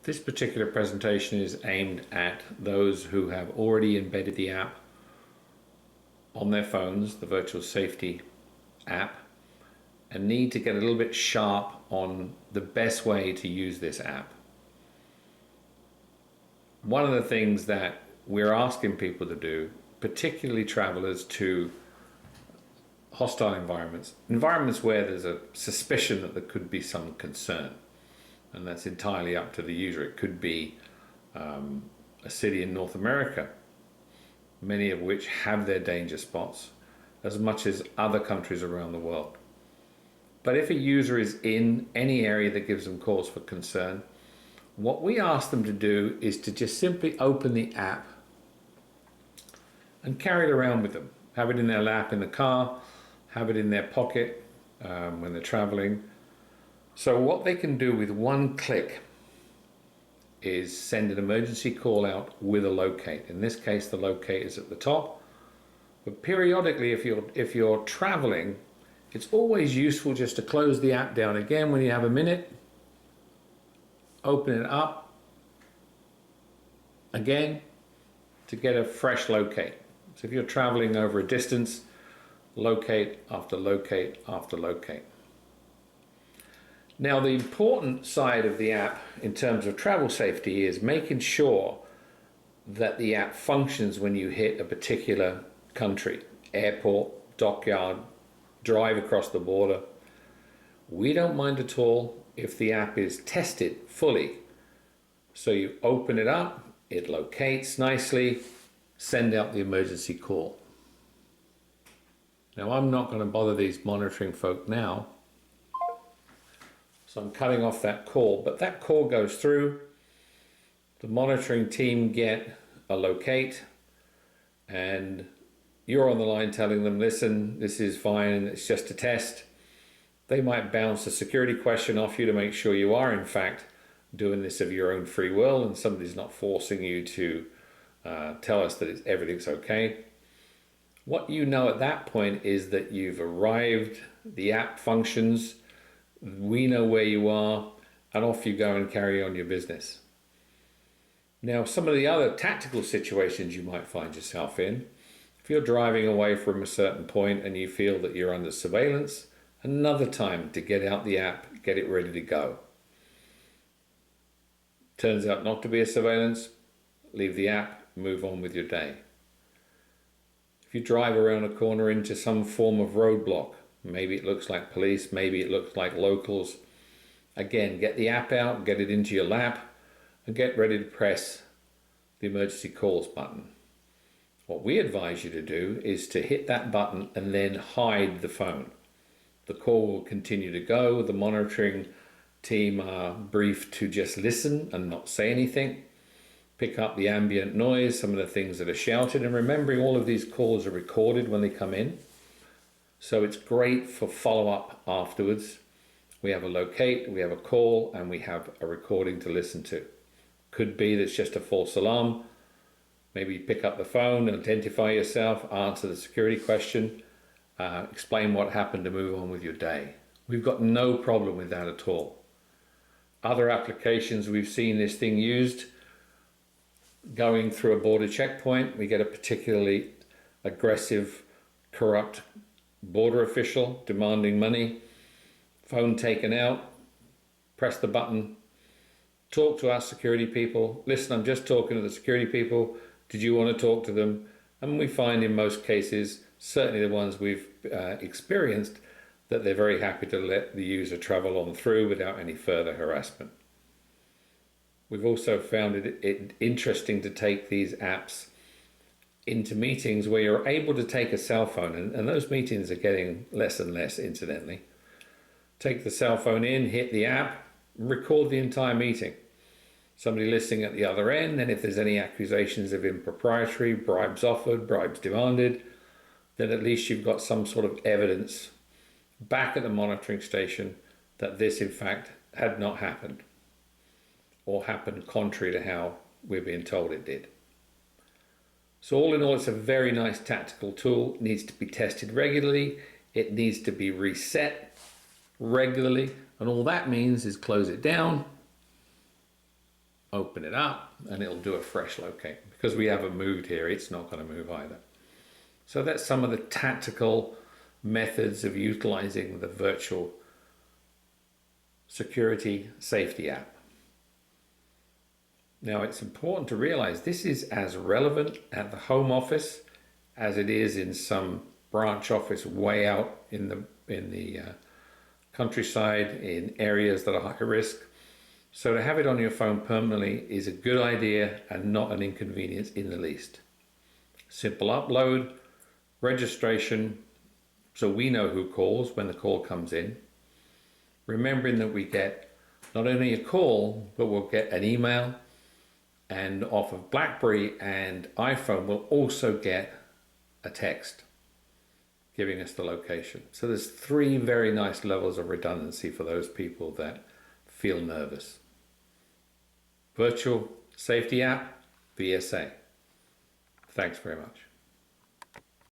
This particular presentation is aimed at those who have already embedded the app on their phones, the Virtual Safety app, and need to get a little bit sharp on the best way to use this app. One of the things that we're asking people to do, particularly travelers to hostile environments where there's a suspicion that there could be some concern, and that's entirely up to the user. It could be a city in North America, many of which have their danger spots, as much as other countries around the world. But if a user is in any area that gives them cause for concern, what we ask them to do is to just simply open the app and carry it around with them. Have it in their lap in the car, have it in their pocket when they're traveling. So what they can do with one click is send an emergency call out with a locate. In this case, the locate is at the top. But periodically, if you're traveling, it's always useful just to close the app down again when you have a minute, open it up again to get a fresh locate. So if you're traveling over a distance, locate after locate after locate. Now, the important side of the app in terms of travel safety is making sure that the app functions when you hit a particular country, airport, dockyard, drive across the border. We don't mind at all if the app is tested fully. So you open it up, it locates nicely, send out the emergency call. Now, I'm not going to bother these monitoring folk now, so I'm cutting off that call, but that call goes through. The monitoring team get a locate, and you're on the line telling them, listen, this is fine, it's just a test. They might bounce a security question off you to make sure you are in fact doing this of your own free will and somebody's not forcing you to tell us that everything's okay. What you know at that point is that you've arrived, the app functions, we know where you are, and off you go and carry on your business. Now, some of the other tactical situations you might find yourself in, if you're driving away from a certain point and you feel that you're under surveillance, another time to get out the app, get it ready to go. Turns out not to be a surveillance, leave the app, move on with your day. If you drive around a corner into some form of roadblock, maybe it looks like police, maybe it looks like locals, again, get the app out, get it into your lap, and get ready to press the emergency calls button. What we advise you to do is to hit that button and then hide the phone. The call will continue to go. The monitoring team are briefed to just listen and not say anything. Pick up the ambient noise, some of the things that are shouted, and remembering all of these calls are recorded when they come in. So it's great for follow-up afterwards. We have a locate, we have a call, and we have a recording to listen to. Could be that's just a false alarm. Maybe you pick up the phone, identify yourself, answer the security question, explain what happened to move on with your day. We've got no problem with that at all. Other applications we've seen this thing used, going through a border checkpoint, we get a particularly aggressive, corrupt border official demanding money, phone taken out, press the button, talk to our security people. Listen, I'm just talking to the security people. Did you want to talk to them? And we find in most cases, certainly the ones we've experienced, that they're very happy to let the user travel on through without any further harassment. We've also found it interesting to take these apps into meetings where you're able to take a cell phone, and those meetings are getting less and less, incidentally. Take the cell phone in, hit the app, record the entire meeting. Somebody listening at the other end, and if there's any accusations of impropriety, bribes offered, bribes demanded, then at least you've got some sort of evidence back at the monitoring station that this in fact had not happened, or happened contrary to how we're being told it did. So all in all, it's a very nice tactical tool. It needs to be tested regularly. It needs to be reset regularly. And all that means is close it down, open it up, and it'll do a fresh locate. Because we haven't moved here, it's not going to move either. So that's some of the tactical methods of utilizing the virtual security safety app. Now, it's important to realize this is as relevant at the home office as it is in some branch office way out in the countryside, in areas that are high risk. So to have it on your phone permanently is a good idea and not an inconvenience in the least. Simple upload, registration, so we know who calls when the call comes in. Remembering that we get not only a call, but we'll get an email, and off of BlackBerry and iPhone we'll also get a text giving us the location. So there's 3 very nice levels of redundancy for those people that feel nervous. Virtual Safety App, VSA. Thanks very much.